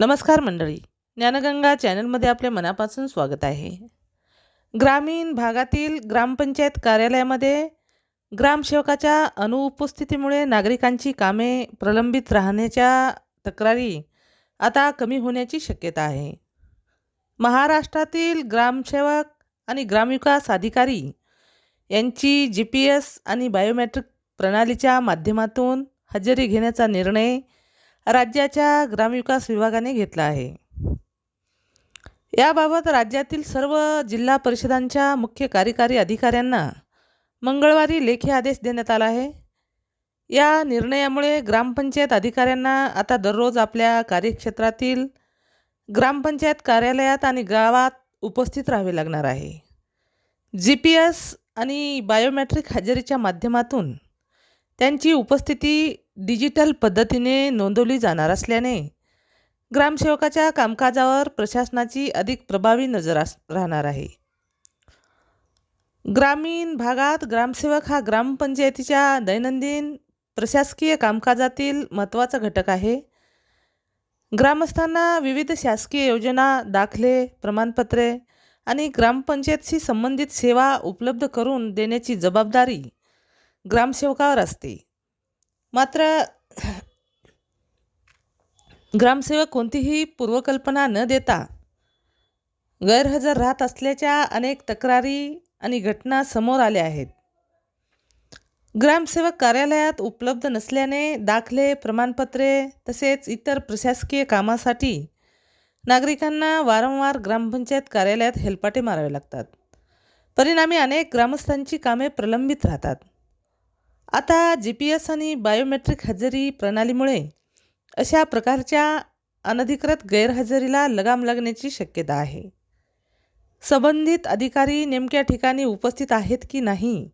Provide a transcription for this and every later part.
नमस्कार मंडळी, ज्ञानगंगा चॅनलमध्ये आपले मनापासून स्वागत आहे. ग्रामीण भागातील ग्रामपंचायत कार्यालयामध्ये ग्रामसेवकाच्या अनुपस्थितीमुळे नागरिकांची कामे प्रलंबित राहण्याच्या तक्रारी आता कमी होण्याची शक्यता आहे. महाराष्ट्रातील ग्रामसेवक आणि ग्रामविकास अधिकारी यांची GPS आणि बायोमेट्रिक प्रणालीच्या माध्यमातून हजेरी घेण्याचा निर्णय राज्याच्या ग्रामविकास विभागाने घेतला आहे. याबाबत राज्यातील सर्व जिल्हा परिषदांच्या मुख्य कार्यकारी अधिकाऱ्यांना मंगळवारी लेखी आदेश देण्यात आला आहे. या निर्णयामुळे ग्रामपंचायत अधिकाऱ्यांना आता दररोज आपल्या कार्यक्षेत्रातील ग्रामपंचायत कार्यालयात आणि गावात उपस्थित राहावे लागणार आहे. GPS आणि बायोमेट्रिक हजेरीच्या माध्यमातून त्यांची उपस्थिती डिजिटल पद्धतीने नोंदवली जाणार असल्याने ग्रामसेवकाच्या कामकाजावर प्रशासनाची अधिक प्रभावी नजर राहणार आहे. ग्रामीण भागात ग्रामसेवक हा ग्रामपंचायतीच्या दैनंदिन प्रशासकीय कामकाजातील महत्त्वाचा घटक आहे. ग्रामस्थांना विविध शासकीय योजना, दाखले, प्रमाणपत्रे आणि ग्रामपंचायतशी संबंधित सेवा उपलब्ध करून देण्याची जबाबदारी ग्रामसेवकावर असते. मात्र ग्रामसेवक कोणतीही पूर्वकल्पना न देता गैरहजर राहत असल्याच्या अनेक तक्रारी आणि घटना समोर आल्या आहेत. ग्रामसेवक कार्यालयात उपलब्ध नसल्याने दाखले, प्रमाणपत्रे तसेच इतर प्रशासकीय कामासाठी नागरिकांना वारंवार ग्रामपंचायत कार्यालयात हेलपाटे मारावे लागतात. परिणामी अनेक ग्रामस्थांची कामे प्रलंबित राहतात. आता GPS आणि बायोमेट्रिक हजेरी प्रणालीमुळे अशा प्रकारच्या अनधिकृत गैरहजेरीला लगाम लागण्याची शक्यता आहे. संबंधित अधिकारी नेमक्या ठिकाणी उपस्थित आहेत की नाही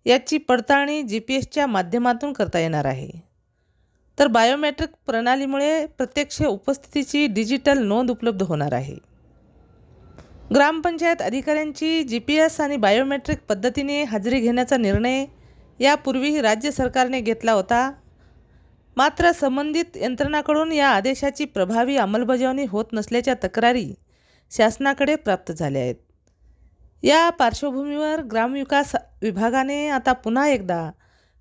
याची पडताळणी GPSच्या माध्यमातून करता येणार आहे. तर बायोमेट्रिक प्रणालीमुळे प्रत्यक्ष उपस्थितीची डिजिटल नोंद उपलब्ध होणार आहे. ग्रामपंचायत अधिकाऱ्यांची GPS आणि बायोमेट्रिक पद्धतीने हजेरी घेण्याचा निर्णय यापूर्वी राज्य सरकारने घेतला होता. मात्र संबंधित यंत्रणांकडून या आदेशाची प्रभावी अंमलबजावणी होत नसल्याच्या तक्रारी शासनाकडे प्राप्त झाल्या आहेत. या पार्श्वभूमीवर ग्रामविकास विभागाने आता पुन्हा एकदा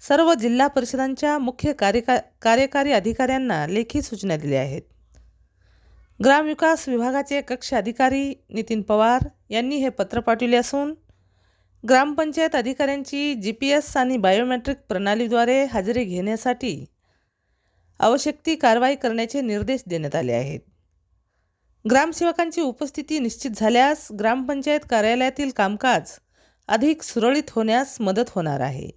सर्व जिल्हा परिषदांच्या मुख्य कार्यकारी अधिकाऱ्यांना लेखी सूचना दिल्या आहेत. ग्रामविकास विभागाचे कक्ष अधिकारी नितीन पवार यांनी हे पत्र पाठवले असून ग्रामपंचायत अधिकाऱ्यांची GPS आणि बायोमेट्रिक प्रणालीद्वारे हजेरी घेण्यासाठी आवश्यक ती कारवाई करण्याचे निर्देश देण्यात आले आहेत. ग्रामसेवकांची उपस्थिती निश्चित झाल्यास ग्रामपंचायत कार्यालयातील कामकाज अधिक सुरळीत होण्यास मदत होणार आहे.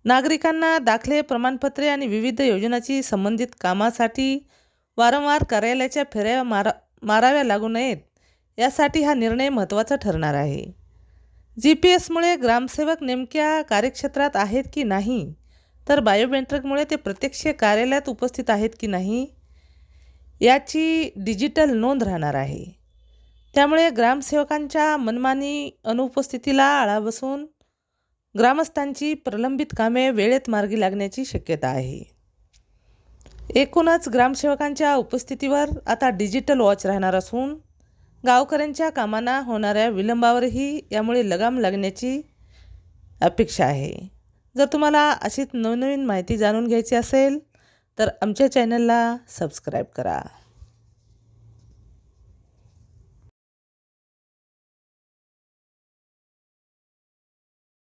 नागरिकांना दाखले, प्रमाणपत्रे आणि विविध योजनांची संबंधित कामासाठी वारंवार कार्यालयाच्या फेऱ्या माराव्या लागू नयेत यासाठी हा निर्णय महत्त्वाचा ठरणार आहे. GPSमुळे ग्रामसेवक नेमक्या कार्यक्षेत्रात आहेत की नाही, तर बायोमेट्रिकमुळे ते प्रत्यक्ष कार्यालयात उपस्थित आहेत की नाही याची डिजिटल नोंद राहणार आहे. त्यामुळे ग्रामसेवकांच्या मनमानी अनुपस्थितीला आळा बसून ग्रामस्थांची प्रलंबित कामे वेळेत मार्गी लागण्याची शक्यता आहे. एकूणच ग्रामसेवकांच्या उपस्थितीवर आता डिजिटल वॉच राहणार असून गावकऱ्यांच्या कामांना होणाऱ्या विलंबावरही यामुळे लगाम लागण्याची अपेक्षा आहे. जर तुम्हाला अशीच नवनवीन माहिती जाणून घ्यायची असेल तर आमच्या चॅनलला सबस्क्राईब करा.